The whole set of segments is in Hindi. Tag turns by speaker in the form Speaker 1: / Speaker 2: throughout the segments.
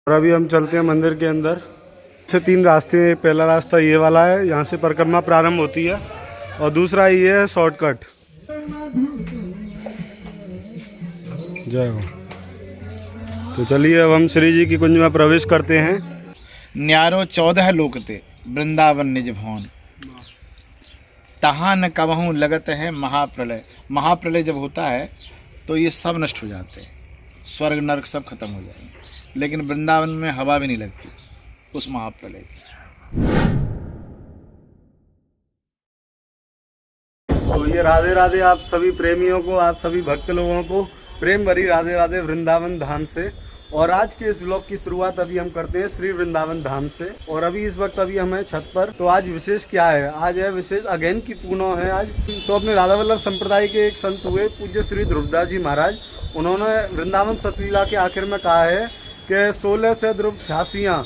Speaker 1: और अभी हम चलते हैं मंदिर के अंदर। से 3 रास्ते हैं। पहला रास्ता ये वाला है, यहाँ से परिक्रमा प्रारंभ होती है, और दूसरा ये है शॉर्टकट। जय हो। तो चलिए अब हम श्री जी की कुंज में प्रवेश करते हैं।
Speaker 2: न्यारो 14 लोकते वृंदावन निज भवन, तहाँ न कबहूँ लगत है महाप्रलय। महाप्रलय जब होता है तो ये सब नष्ट हो जाते हैं, स्वर्ग नरक सब खत्म हो जाएंगे, लेकिन वृंदावन में हवा भी नहीं लगती उस महाप्रलय की।
Speaker 1: तो ये राधे राधे आप सभी प्रेमियों को, आप सभी भक्त लोगों को प्रेम भरी राधे राधे वृंदावन धाम से। और आज के इस व्लॉग की शुरुआत अभी हम करते हैं श्री वृंदावन धाम से। और अभी इस वक्त अभी हम हैं छत पर। तो आज विशेष क्या है? आज है विशेष अगेन की पूर्णो है आज। तो अपने राधा वल्लभ संप्रदाय के एक संत हुए पूज्य श्री ध्रुवदास जी महाराज, उन्होंने वृंदावन सतलीला के आखिर में कहा है कि 16 से ध्रुव 86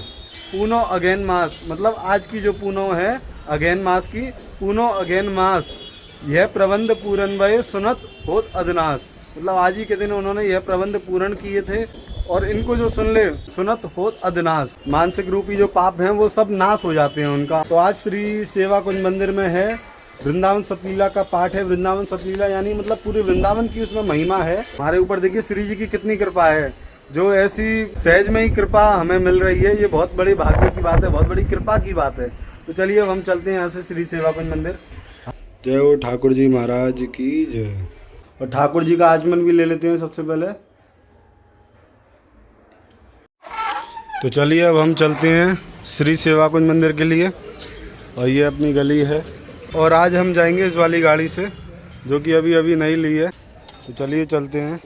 Speaker 1: पूनो अगेन मास, मतलब आज की जो पूनो है अगेन मास की, पूनो अगेन मास यह प्रबंध पूरन भय सुनत होत अदनास। मतलब आज ही के दिन उन्होंने यह प्रबंध पूर्ण किए थे, और इनको जो सुन ले सुनत होत अदनास, मानसिक रूपी जो पाप हैं वो सब नाश हो जाते हैं उनका। तो आज श्री सेवा कुंज मंदिर में है वृंदावन सतलीला का पाठ है। वृंदावन सतलीला यानी मतलब पूरे वृंदावन की उसमें महिमा है। हमारे ऊपर देखिए श्री जी की कितनी कृपा है, जो ऐसी सहज में ही कृपा हमें मिल रही है, ये बहुत बड़ी भाग्य की बात है, बहुत बड़ी कृपा की बात है। तो चलिए अब हम चलते हैं यहाँ से श्री सेवा कुंज मंदिर। जय हो ठाकुर जी महाराज की जय। और ठाकुर जी का आचमन भी ले लेते हैं सबसे पहले। तो चलिए अब हम चलते हैं श्री सेवा कुंज मंदिर के लिए, और ये अपनी गली है। और आज हम जाएंगे इस वाली गाड़ी से, जो कि अभी अभी नहीं ली है। तो चलिए चलते हैं।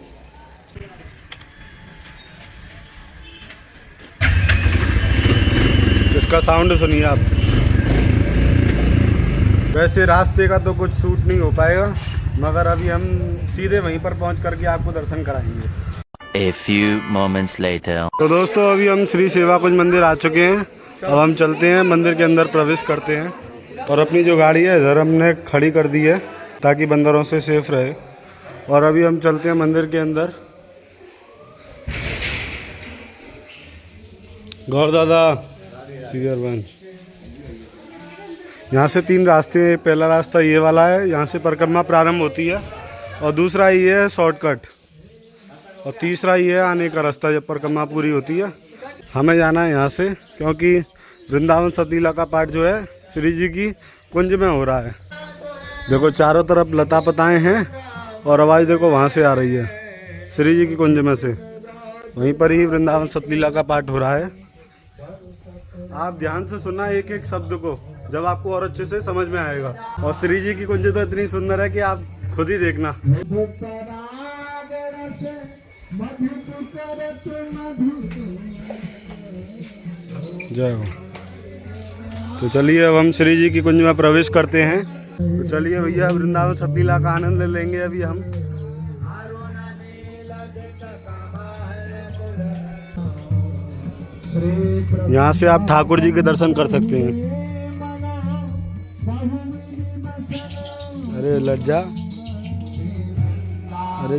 Speaker 1: इसका साउंड सुनिए आप। वैसे रास्ते का तो कुछ शूट नहीं हो पाएगा, मगर अभी हम सीधे वहीं पर पहुंच करके आपको दर्शन कराएंगे।
Speaker 3: A few moments later.
Speaker 1: तो दोस्तों अभी हम श्री सेवा कुंज मंदिर आ चुके हैं। अब हम चलते हैं मंदिर के अंदर, प्रवेश करते हैं। और अपनी जो गाड़ी है इधर हमने खड़ी कर दी है ताकि बंदरों से सेफ रहे। और अभी हम चलते हैं मंदिर के अंदर। गौर दादा सीधर वंश। यहाँ से 3 रास्ते हैं। पहला रास्ता ये वाला है, यहाँ से परिक्रमा प्रारंभ होती है, और दूसरा ये है शॉर्टकट, और तीसरा ये है आने का रास्ता जब परिक्रमा पूरी होती है। हमें जाना है यहाँ से, क्योंकि वृंदावन सतलीला का पाठ जो है श्री जी की कुंज में हो रहा है। देखो चारों तरफ लता पताएँ हैं, और आवाज़ देखो वहाँ से आ रही है श्री जी की कुंज में से। वहीं पर ही वृंदावन सतलीला का पाठ हो रहा है। आप ध्यान से सुनना एक एक शब्द को, जब आपको और अच्छे से समझ में आएगा। और श्री जी की कुंज तो इतनी सुंदर है कि आप खुद ही देखना। जय हो। तो चलिए अब हम श्री जी की कुंज में प्रवेश करते हैं। तो चलिए भैया वृंदावन सतलीला का आनंद ले लेंगे अभी हम। यहाँ से आप ठाकुर जी के दर्शन कर सकते हैं। अरे लज्जा, अरे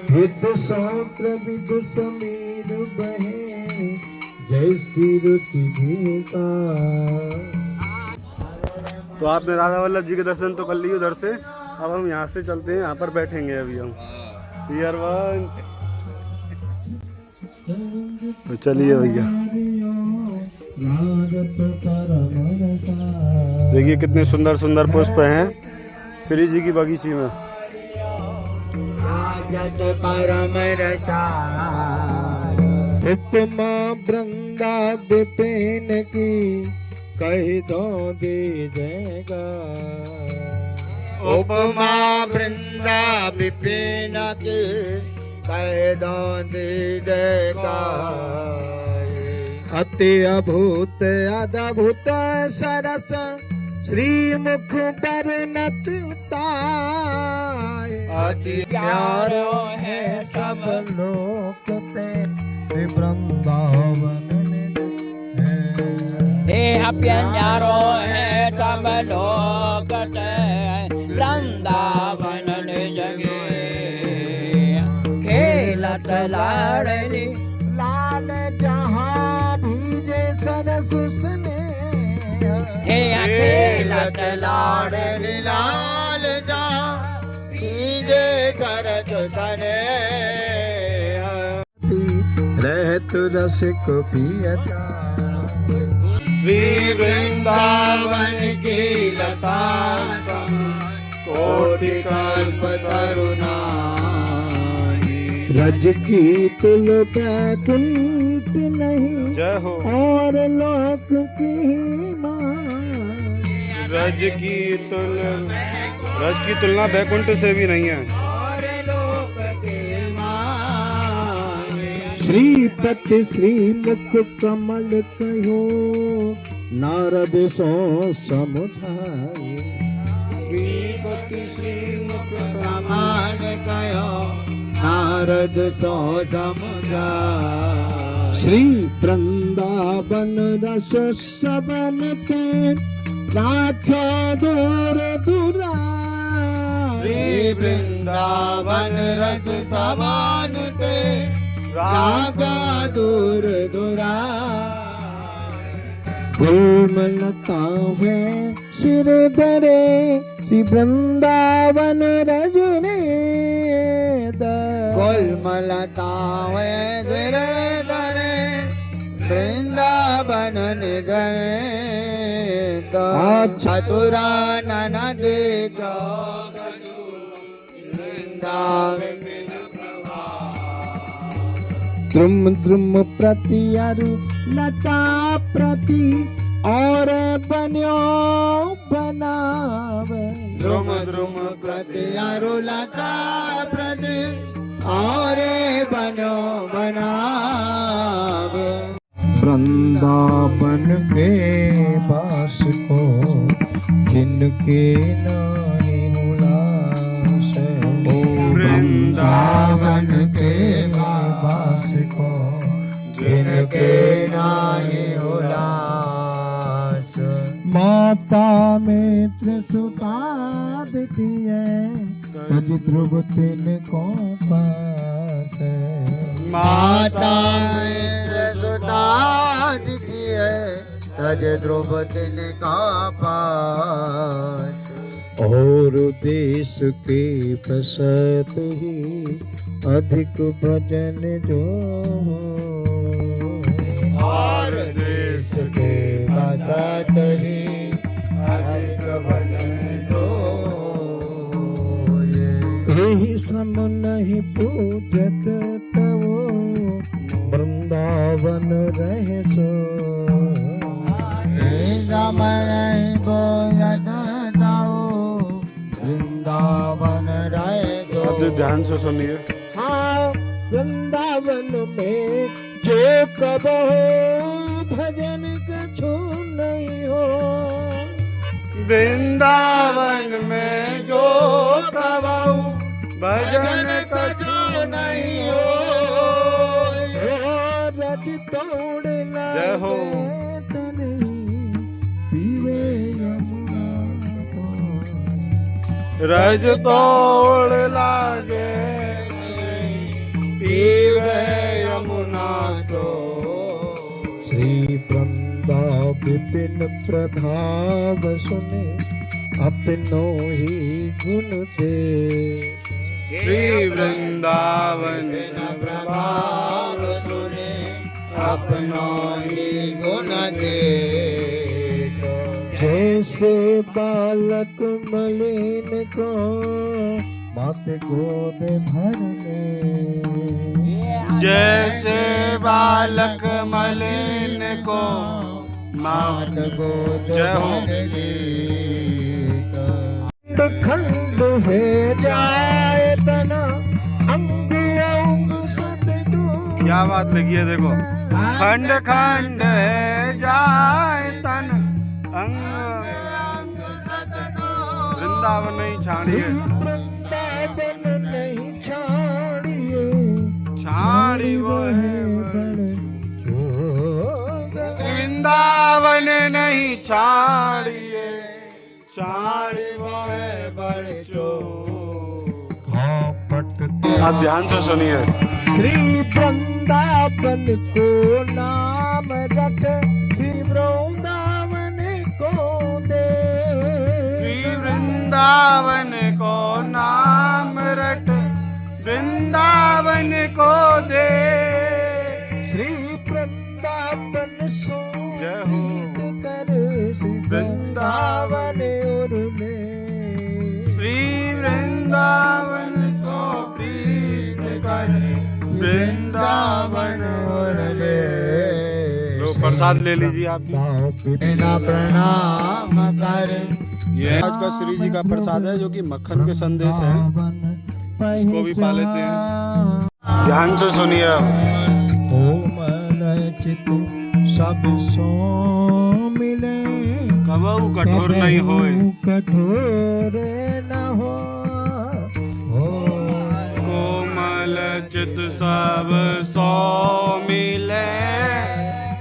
Speaker 4: हित सौत्र विदु समीर बहे, जैसी रुचि गीता।
Speaker 1: तो आपने राधा वल्लभ जी के दर्शन तो कर लिए उधर से। अब हम यहाँ से चलते हैं, यहाँ पर बैठेंगे अभी हम। तो चलिए भैया, देखिए कितने सुंदर सुंदर पुष्प हैं श्री जी की बगीची में।
Speaker 4: उपमा वृंदा विपिन की, कही दो दीजेगा। उपमा वृंदा विपिन की, कह दो दीजेगा। अति अभूत अद्भुत सरस, श्री मुख बरनत ताय। अति प्यारो है सब लोक ते, वृंदावन
Speaker 5: देह प्यारो है सब लोक ते, वृंदावन
Speaker 4: लाडली
Speaker 5: लाल जहाँ भीजे सरस उसने
Speaker 4: हे अखेलत
Speaker 5: लाडली लाल जहाँ भीजे सरस सने रहत रसिक पियता
Speaker 1: श्री
Speaker 5: वृंदावन की लता
Speaker 1: कोटि कल्प तरुणा
Speaker 5: रज की तुल बैकुंठ नहीं
Speaker 1: जय हो।
Speaker 5: और लोक की
Speaker 1: रज की तुलना बैकुंठ से भी नहीं है।
Speaker 5: श्रीपति श्रीमुख कमल कहो नारद सो समुझाए
Speaker 1: श्रीपति श्रीमुख
Speaker 5: कमल कहो नारद सो समुझाए श्री वृंदावन रस सबन ते राख्या दूर दुरा श्री वृंदावन रस सबन ते रागा दूर दुरा गुलमलता है सिर धरे श्री वृंदावन रजने गुलमलता है सिर धरे वृंदावन निगने चतुरा ननद वृंदावन द्रुम द्रुम प्रति अरु लता प्रति और बन्यो बनाव
Speaker 1: द्रुम द्रुम
Speaker 5: प्रति अरु लता प्रति और बन्यो बनाव वृंदावन के बास को जिनके नानी उल्लास वृंदावन के बास को जिनके नानी उल्लास माता में त्रिसुता दिखती है तज ध्रुव तिनको पास माता में त्रिसुता दिखती है तज ध्रुव तिनका पास और देश के प्रसत ही अधिक भजन जो और देश के प्रसत ही अधिक भजन जो यही सम नहीं पूजत तब वृंदावन रहे सो समन बोलत वृंदावन रहे सो
Speaker 1: अब ध्यान से सुनिए।
Speaker 5: हाँ वृंदावन में जो कबो भजन कछु नहीं हो
Speaker 1: वृंदावन में जो कबहु भजन कछु नहीं हो।
Speaker 5: रज तोड़
Speaker 1: जय हो। रज तोड़ लागे पीवे यमुना तो
Speaker 5: श्री वृंदा विपिन प्रभाव सुने अपनों ही गुण दे
Speaker 1: श्री वृंदावन
Speaker 5: प्रभाव सुने अपनों ही गुण दे जैसे बालक मलिन को मात गोद भरने
Speaker 1: जैसे बालक मलिन को
Speaker 5: मात गोद
Speaker 1: जय हो।
Speaker 5: खंड है जाए तना अंग अंग सतगुरु
Speaker 1: क्या बात लिखी है देखो। खंड खंड है जाए तन अंग वृंदावन नहीं छाड़िए
Speaker 5: वृंदावन नहीं छाड़िए
Speaker 1: छाड़ी वो है वृंदावन नहीं छाड़िए छाड़ी वो है बड़ चो
Speaker 5: हाँ पट
Speaker 1: आप ध्यान से सुनिए।
Speaker 5: श्री वृंदावन को नाम रट, श्री वृंदावन को दे,
Speaker 1: श्री वृंदावन को नाम रट, वृंदावन को दे,
Speaker 5: श्री वृंदावन सो
Speaker 1: जय हो।
Speaker 5: प्रीत कर, श्री वृंदावन और में,
Speaker 1: श्री वृंदावन को प्रीत कर, वृंदावन और ले। लो प्रसाद ले लीजिए आप भी।
Speaker 5: प्रणाम कर,
Speaker 1: ये आज का श्री जी का प्रसाद है जो कि मक्खन के संदेश है, इसको भी पा लेते हैं। ध्यान से सुनिए।
Speaker 5: कोमल चित सब सो मिले,
Speaker 1: कबहू कठोर नहीं होए,
Speaker 5: कठोर न हो,
Speaker 1: कोमल चित सब सो मिले,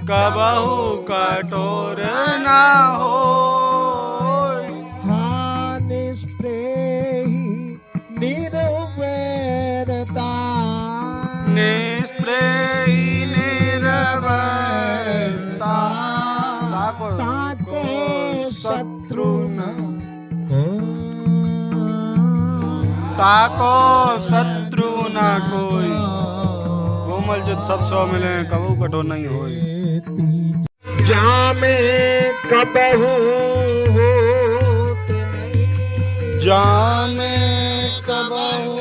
Speaker 1: कबहू कठोर ना हो।
Speaker 5: हाँ निष्प्रेही निर्वैरता,
Speaker 1: निष्प्रेयी निर्भयता,
Speaker 5: ताको शत्रु न
Speaker 1: ताको शत्रु न कोई, कोमल चित सब सौ मिले, कबहू कठोर नहीं होए।
Speaker 5: जामे कबहू होते नहीं,
Speaker 1: जामे कबहू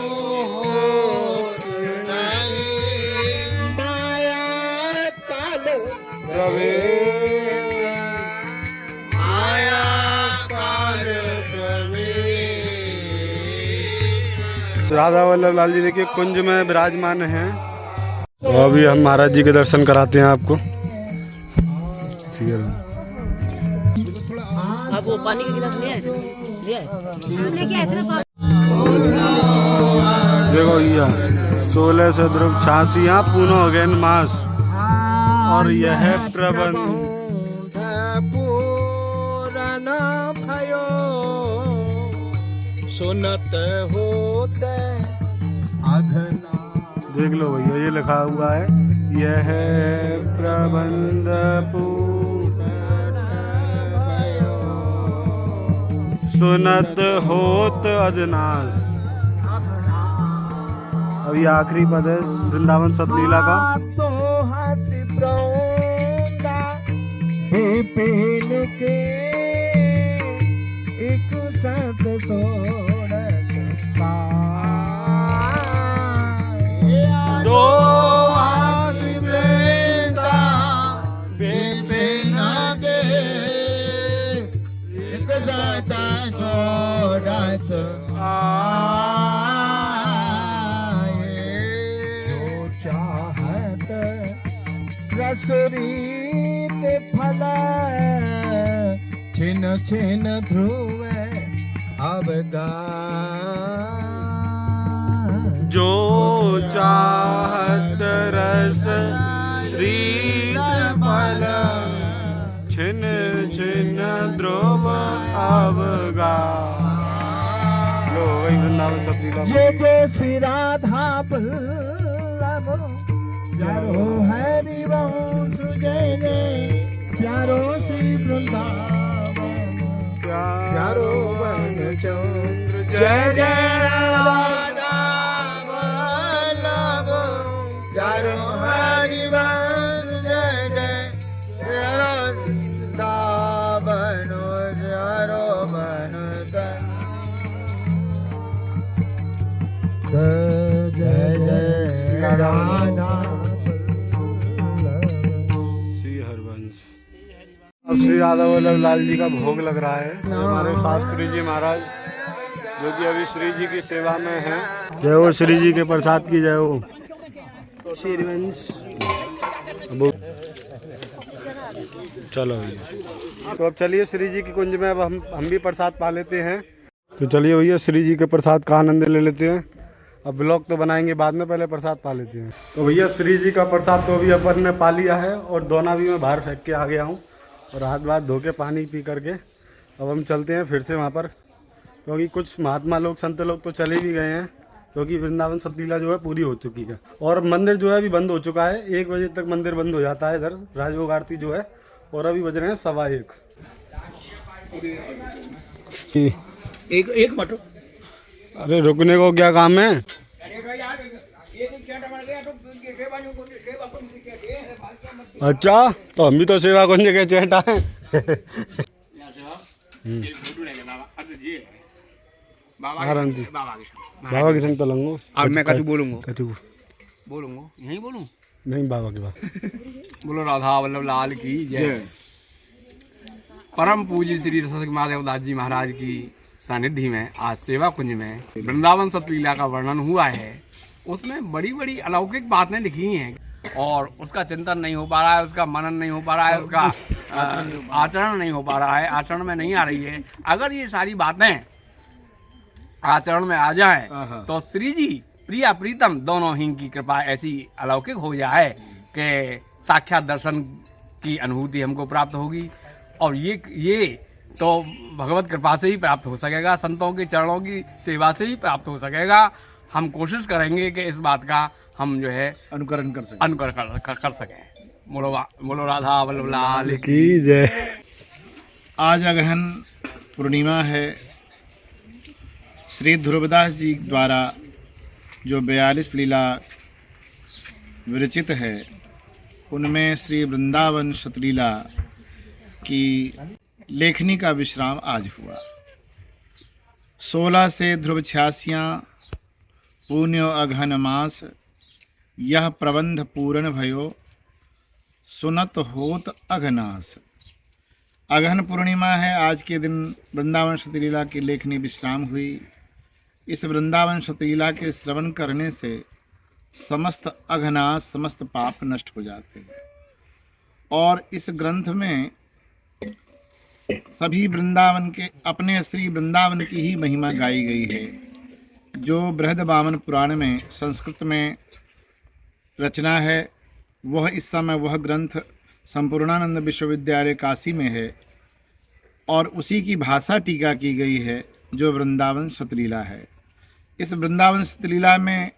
Speaker 1: होते
Speaker 5: नहीं, माया काल
Speaker 1: प्रवेश, माया काल प्रवेश। राधा वल्लभ लाल जी देखिए कुंज में विराजमान हैं। तो अभी हम महाराज जी के दर्शन कराते हैं आपको।
Speaker 6: आप वो पानी का गिलास ले आए थे? ले आए? लेके आए थे ना पानी।
Speaker 1: देखो ये 16 से द्रव 86 पूर्ण हो गए मास, और यह प्रबंध
Speaker 5: पूरन भयो, सुनत होते अघना।
Speaker 1: देख लो भैया ये लिखा हुआ है, यह प्रबंध सुनत होत अजनास। अब ये आखिरी पद है वृंदावन सतलीला का।
Speaker 5: तो हंसी ब्रौंदा विपिन के, एक सत सोरस
Speaker 1: दो हंसी वृंदा विपिन के,
Speaker 5: एक सत सोरस चाहत रस रीत फल, छिन छिन ध्रुव अवगान।
Speaker 1: जो चाहत रस रीत फल, छिन छिन ध्रुव अवगा। लो वही वृंदावन सतलीला।
Speaker 5: ये जो श्री राधा बल्लभ, प्यारो हरि वंश जय जय, प्यारो श्री वृंदावन, प्यारो वन चंद्र जय जय राधा बल्लभ, प्यारो हरि वंश जय जय, प्यारो वृंदावन प्यारो वन जय जय राधा।
Speaker 1: श्री हरवंश। अब श्री राधा वल्लभ लाल जी का भोग लग रहा है। हमारे शास्त्री जी महाराज जो कि अभी श्री जी की सेवा में हैं। जय हो श्री जी के प्रसाद की जय हो। श्रीवंश चलो भैया। तो अब चलिए श्री जी की कुंज में अब हम भी प्रसाद पा लेते हैं। तो चलिए भैया श्री जी के प्रसाद का आनंद ले लेते हैं। अब ब्लॉग तो बनाएंगे बाद में, पहले प्रसाद पा लेते हैं। तो भैया श्री जी का प्रसाद तो अभी अपन ने पा लिया है और दोना भी मैं बाहर फेंक के आ गया हूँ और हाथ बात धो के पानी पी करके अब हम चलते हैं फिर से वहाँ पर, क्योंकि कुछ महात्मा लोग संत लोग तो चले भी गए हैं क्योंकि वृंदावन सतलीला जो है पूरी हो चुकी है। और मंदिर जो है अभी बंद हो चुका है, 1 बजे तक मंदिर बंद हो जाता है इधर राजभोग आरती जो है, और अभी बज रहे हैं 1:15।
Speaker 7: एक मटो
Speaker 1: अरे रुकने को क्या काम है? अच्छा, तो हम भी तो सेवा कुंज के चेटा है। आराम जी, बाबा के संग तो लंगो।
Speaker 7: अब मैं कछु बोलूंगा
Speaker 1: कछु
Speaker 7: बोलूंगा यही बोलूं
Speaker 1: नहीं, बाबा की बात।
Speaker 7: बोलो राधा वल्लभ लाल की जय। परम पूज्य श्री रसिक माधव दास जी महाराज की सानिध्य में आज सेवा कुंज में वृंदावन सतलीला का वर्णन हुआ है। उसमें बड़ी बड़ी अलौकिक बातें लिखी हैं और उसका चिंतन नहीं हो पा रहा है, उसका मनन नहीं हो पा रहा है, उसका आचरण नहीं हो पा रहा है, आचरण में नहीं आ रही है। अगर ये सारी बातें आचरण में आ जाएं तो श्री जी प्रिया प्रीतम दोनों ही की कृपा ऐसी अलौकिक हो जाए कि साक्षात दर्शन की अनुभूति हमको प्राप्त होगी। और ये तो भगवत कृपा से ही प्राप्त हो सकेगा, संतों के चरणों की सेवा से ही प्राप्त हो सकेगा। हम कोशिश करेंगे कि इस बात का हम जो है
Speaker 2: अनुकरण कर सकें।
Speaker 7: बोलो राधा वल्लभ लाल
Speaker 1: की जय।
Speaker 2: आज अगहन पूर्णिमा है। श्री ध्रुवदास जी द्वारा जो 42 लीला विरचित है, उनमें श्री वृंदावन सतलीला की लेखनी का विश्राम आज हुआ। 16 से ध्रुव 86 पुण्यो अघन मास, यह प्रबंध पूर्ण भयो, सुनत होत अघनास। अगहन पूर्णिमा है। आज के दिन वृंदावन सतलीला की लेखनी विश्राम हुई। इस वृंदावन सतलीला के श्रवण करने से समस्त अघनास, समस्त पाप नष्ट हो जाते हैं। और इस ग्रंथ में सभी वृंदावन के अपने श्री वृंदावन की ही महिमा गाई गई है। जो बृहद पुराण में संस्कृत में रचना है, वह इस समय वह ग्रंथ संपूर्णानंद विश्वविद्यालय काशी में है और उसी की भाषा टीका की गई है जो वृंदावन सतलीला है। इस वृंदावन सतलीला में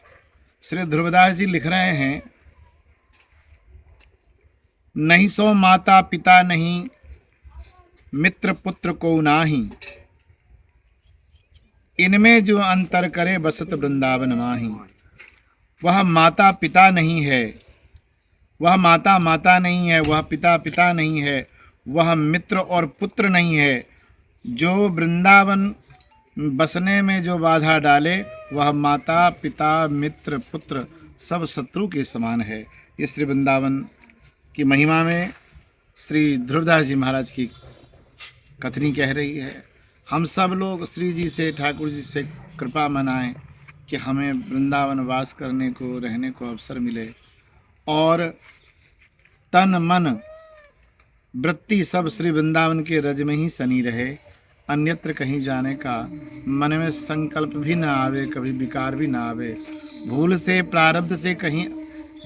Speaker 2: श्री ध्रुवदास जी लिख रहे हैं, नहीं सो माता पिता नहीं, मित्र पुत्र को नाही, इनमें जो अंतर करे बसत वृंदावन माही। वह माता पिता नहीं है, वह माता माता नहीं है, वह पिता पिता नहीं है, वह मित्र और पुत्र नहीं है। जो वृंदावन बसने में जो बाधा डाले, वह माता पिता मित्र पुत्र सब शत्रु के समान है। ये श्री वृंदावन की महिमा में श्री ध्रुवदास जी महाराज की कथनी कह रही है। हम सब लोग श्री जी से, ठाकुर जी से कृपा मनाएं कि हमें वृंदावन वास करने को, रहने को अवसर मिले और तन मन वृत्ति सब श्री वृंदावन के रज में ही सनी रहे। अन्यत्र कहीं जाने का मन में संकल्प भी ना आवे, कभी विकार भी ना आवे। भूल से प्रारब्ध से कहीं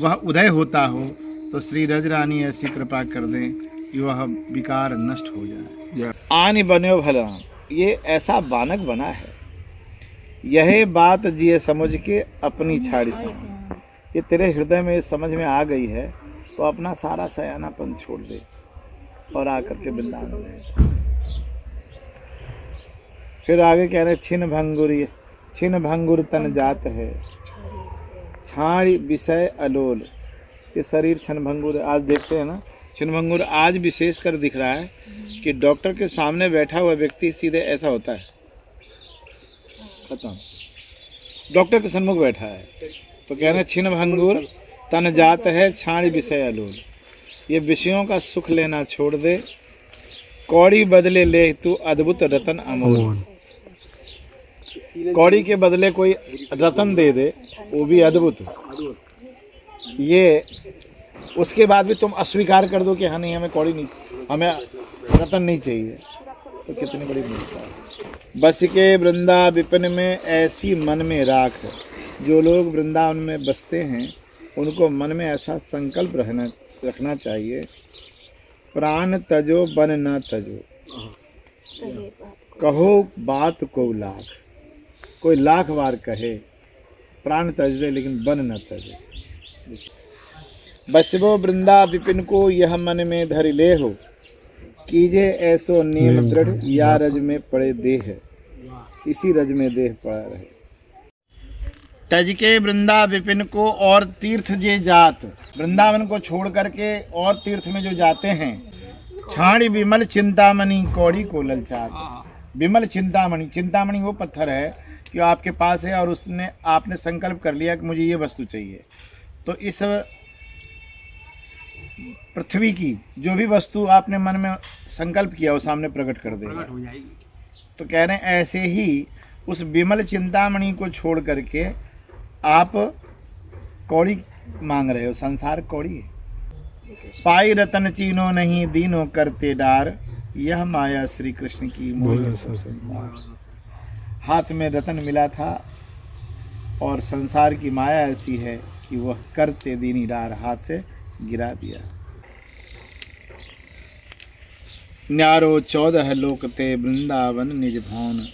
Speaker 2: वह उदय होता हो तो श्री रज रानी ऐसी कृपा कर दें कि वह विकार नष्ट हो जाए। आनि बन्यो भला, ये ऐसा बानक बना है, यह बात जिये समझ के अपनी छाड़ी से। ये तेरे हृदय में समझ में आ गई है तो अपना सारा सयानापन छोड़ दे और आकर के वृंदावन रहे। फिर आगे कह रहे, छिन भंगुर तन जात है, छाड़ी विषय अलोल। ये शरीर छन भंगुर, आज देखते हैं ना, छिन भंगुर आज विशेष कर दिख रहा है कि डॉक्टर के सामने बैठा हुआ व्यक्ति सीधे ऐसा होता है, खत्म। डॉक्टर के सन्मुख बैठा है तो कह रहे छिन भंगुर तन जात है, छाड़ी विषय अलोल। ये विषयों का सुख लेना छोड़ दे, कौड़ी बदले ले तू अद्भुत रतन अमोल। कौड़ी के बदले कोई रतन दे दे, वो भी अद्भुत। ये उसके बाद भी तुम अस्वीकार कर दो कि हाँ नहीं, हमें कौड़ी नहीं, हमें रतन नहीं चाहिए, तो कितनी बड़ी मिलता है। बस के वृंदा विपिन में ऐसी मन में राख। जो लोग वृंदावन में बसते हैं उनको मन में ऐसा संकल्प रखना चाहिए, प्राण तजो बन न तजो, कहो बात को लाख। कोई लाख बार कहे प्राण तज दे लेकिन बन न तजे। बसबो वृंदा विपिन को यह मन में धरि ले हो, कीजे ऐसो नेम दृढ़ या रज में पड़े देह, इसी रज में देह पड़ा रहे। तज के वृंदा विपिन को और तीर्थ जे जात, वृंदावन को छोड़ करके और तीर्थ में जो जाते हैं, छाणी विमल चिंतामणि कौड़ी को ललचात। विमल चिंतामणि, चिंतामणि वो पत्थर है कि आपके पास है और उसने आपने संकल्प कर लिया कि मुझे ये वस्तु चाहिए, तो इस पृथ्वी की जो भी वस्तु आपने मन में संकल्प किया वो सामने प्रकट कर देगा। तो कह रहे हैं ऐसे ही उस विमल चिंतामणि को छोड़ करके आप कौड़ी मांग रहे हो, संसार कौड़ी है। पाई रतन चीनो नहीं दीनो करते डार, यह माया श्री कृष्ण की मोह सब संसार। हाथ में रतन मिला था और संसार की माया ऐसी है कि वह करते दीनी डार, हाथ से गिरा दिया। न्यारो 14 लोकते वृंदावन निज भवन,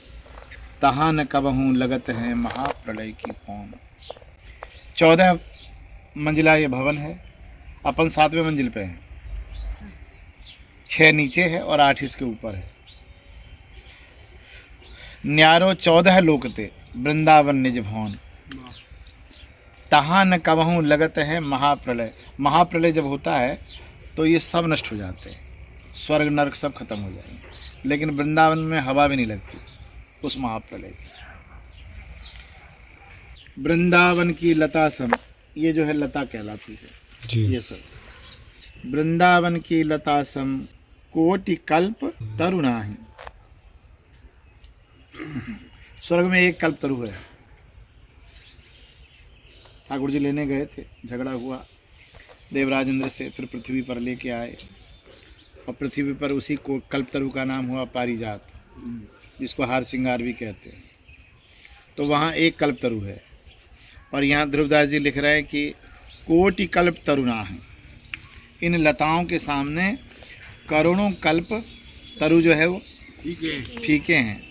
Speaker 2: तहाँ न कबहूँ लगत है महाप्रलय की पौन। 14 मंजिला ये भवन है, अपन 7वें मंजिल पे हैं, 6 नीचे है और 8 इसके ऊपर है। न्यारो 14 लोकते वृंदावन निज भवन, तहाँ न कबहूँ लगत है महाप्रलय। महाप्रलय जब होता है तो ये सब नष्ट हो जाते हैं, स्वर्ग नरक सब खत्म हो जाएंगे, लेकिन वृंदावन में हवा भी नहीं लगती उस महाप्रलय की। वृंदावन की लता सम, ये जो है लता कहलाती है जी। ये सब वृंदावन की लता सम कोटि कल्प तरुणाहि। स्वर्ग में एक कल्प तरु है। ठाकुर जी लेने गए थे, झगड़ा हुआ देवराज इंद्र से, फिर पृथ्वी पर लेके आए और पृथ्वी पर उसी को कल्पतरु का नाम हुआ पारिजात, जिसको हार श्रृंगार भी कहते हैं। तो वहाँ एक कल्पतरु है और यहाँ ध्रुवदास जी लिख रहे हैं कि कोटि कल्प तरुणा है। इन लताओं के सामने करोड़ों कल्प तरु जो है वो फीके हैं।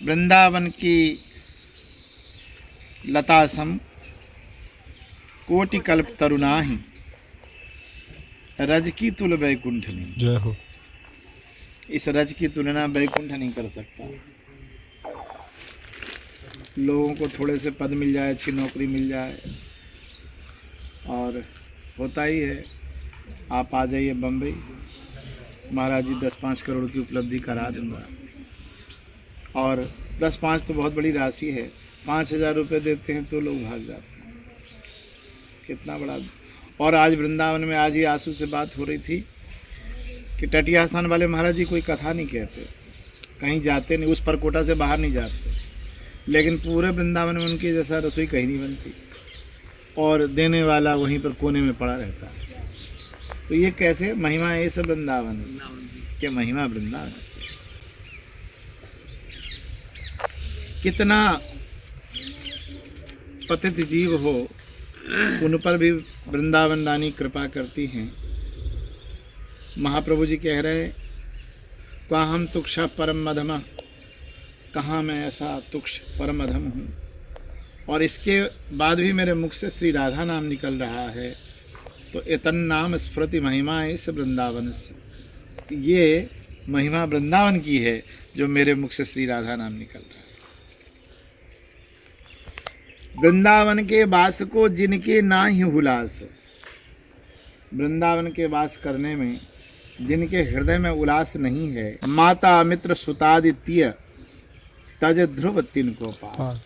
Speaker 2: वृंदावन की लता सम कोटि कल्प तरुणा ही, रज की तुल वैकुंठ नहीं। जय हो। इस रज की तुलना वैकुंठ नहीं कर सकता। लोगों को थोड़े से पद मिल जाए, अच्छी नौकरी मिल जाए, और होता ही है, आप आ जाइए बम्बई, महाराज जी 10-5 करोड़ की उपलब्धि करा दूंगा। और 10-5 तो बहुत बड़ी राशि है, 5,000 रुपये देते हैं तो लोग भाग जाते हैं। कितना बड़ा। और आज वृंदावन में आज ही आंसू से बात हो रही थी कि टटिया स्थान वाले महाराज जी कोई कथा नहीं कहते, कहीं जाते नहीं, उस परकोटा से बाहर नहीं जाते, लेकिन पूरे वृंदावन में उनकी जैसा रसोई कहीं नहीं बनती और देने वाला वहीं पर कोने में पड़ा रहता है। तो ये कैसे महिमा है? सब वृंदावन क्या महिमा वृंदावन। कितना पतित जीव हो उन पर भी वृंदावन रानी कृपा करती हैं। महाप्रभु जी कह रहे हैं, क्वा हम तुक्ष परम मधम, कहाँ मैं ऐसा तुक्ष परम अधम हूँ। और इसके बाद भी मेरे मुख से श्री राधा नाम निकल रहा है, तो एतन नाम स्फृति महिमा इस वृंदावन से। ये महिमा वृंदावन की है जो मेरे मुख से श्री राधा नाम निकल रहा है। वृंदावन के वास को जिनके ना ही हुलास, वृंदावन के वास करने में जिनके हृदय में उल्लास नहीं है, माता मित्र सुतादित्य तज ध्रुव तिनको पास।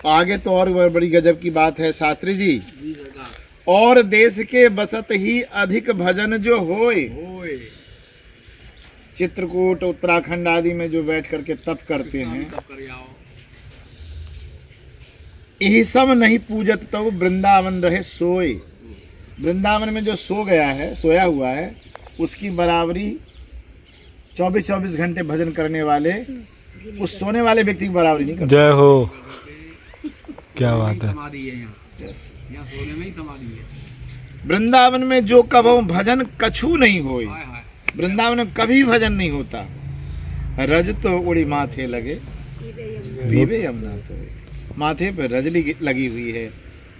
Speaker 2: आगे तो और बड़ी गजब की बात है शास्त्री जी। और देश के बसत ही अधिक भजन जो होए, चित्रकूट उत्तराखंड आदि में जो बैठ करके तप करते हैं, यही सब नहीं पूजत तो वृंदावन रहे सोए। वृंदावन में जो सो गया है, सोया हुआ है, उसकी बराबरी 24-24 घंटे भजन करने वाले उस सोने वाले व्यक्ति की बराबरी नहीं करते।
Speaker 4: जय हो, क्या बात है।
Speaker 2: वृंदावन में जो कबहू भजन कछु नहीं होए, वृंदावन में कभी भजन नहीं होता। रज तो उड़ी माथे लगे पीबे यमुना तो माथे पर रजली लगी हुई है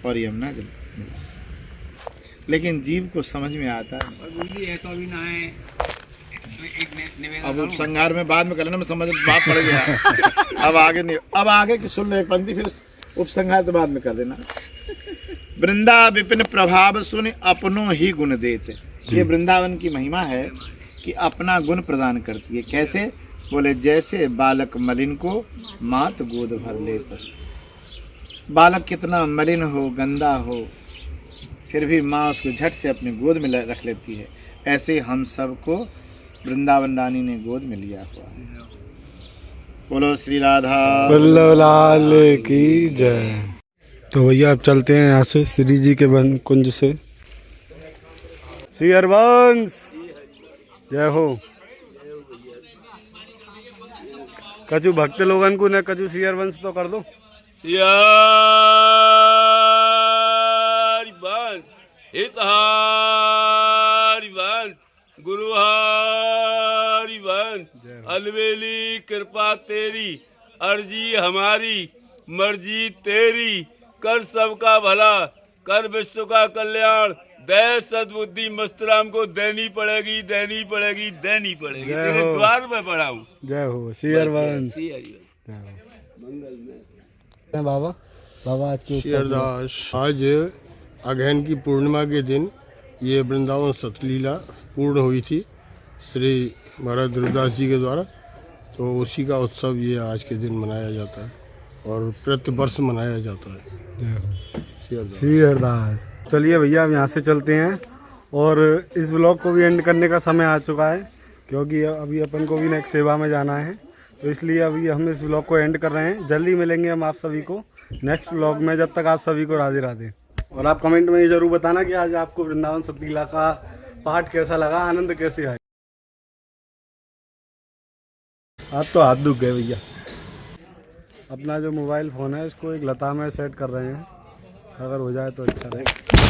Speaker 2: और यमुना जल मिला। लेकिन जीव को समझ में आता है।
Speaker 7: और गुरु जी ऐसा भी ना है,
Speaker 2: अब उपसंहार में बाद में करना, में समझ बात पड़ गया। अब आगे नहीं, अब आगे की सुन लो एक पंक्ति, फिर उपसंहार तो बाद में कर देना। वृंदा विपिन प्रभाव सुन अपनों ही गुण देते। ये वृंदावन की महिमा है कि अपना गुण प्रदान करती है। कैसे? बोले जैसे बालक मलिन को मात गोद भर लेते। बालक कितना मलिन हो, गंदा हो, फिर भी माँ उसको झट से अपने गोद में रख लेती है। ऐसे हम सबको वृंदावन रानी ने गोद में लिया हुआ है। बोलो श्री राधा
Speaker 1: वल्लभ लाल की जय। तो भैया अब चलते हैं यहाँ से श्री जी के वन कुंज से। श्री हरवंश जय हो। कछु भक्त लोगन को न कछु श्री हरवंश तो कर दो।
Speaker 8: गुरु हरि वंश अलवेली कृपा तेरी, अर्जी हमारी मर्जी तेरी, कर सबका भला कर विश्व का कल्याण, दे सद्बुद्धि मस्तराम को देनी पड़ेगी देनी पड़ेगी देनी पड़ेगी। तेरे द्वार में पड़ा हूँ।
Speaker 1: जय हो श्री हरवंश। बाबा बाबा आज की
Speaker 9: शेरदास, आज अगहन की पूर्णिमा के दिन ये वृंदावन सतलीला पूर्ण हुई थी श्री महाराज ध्रुवदास जी के द्वारा। तो उसी का उत्सव ये आज के दिन मनाया जाता है और प्रति वर्ष मनाया जाता है।
Speaker 1: श्री हरदास। चलिए भैया अब यहाँ से चलते हैं और इस ब्लॉग को भी एंड करने का समय आ चुका है, क्योंकि अभी अपन को भी नेक्स्ट सेवा में जाना है। तो इसलिए अभी हम इस ब्लॉग को एंड कर रहे हैं। जल्दी मिलेंगे हम आप सभी को नेक्स्ट ब्लॉग में। जब तक आप सभी को राधे राधे। और आप कमेंट में ये जरूर बताना कि आज आपको वृंदावन सतलीला का पाठ कैसा लगा, आनंद कैसे आया। आज तो हाथ दुख गए भैया। अपना जो मोबाइल फ़ोन है इसको एक लता में सेट कर रहे हैं, अगर हो जाए तो अच्छा रहेगा।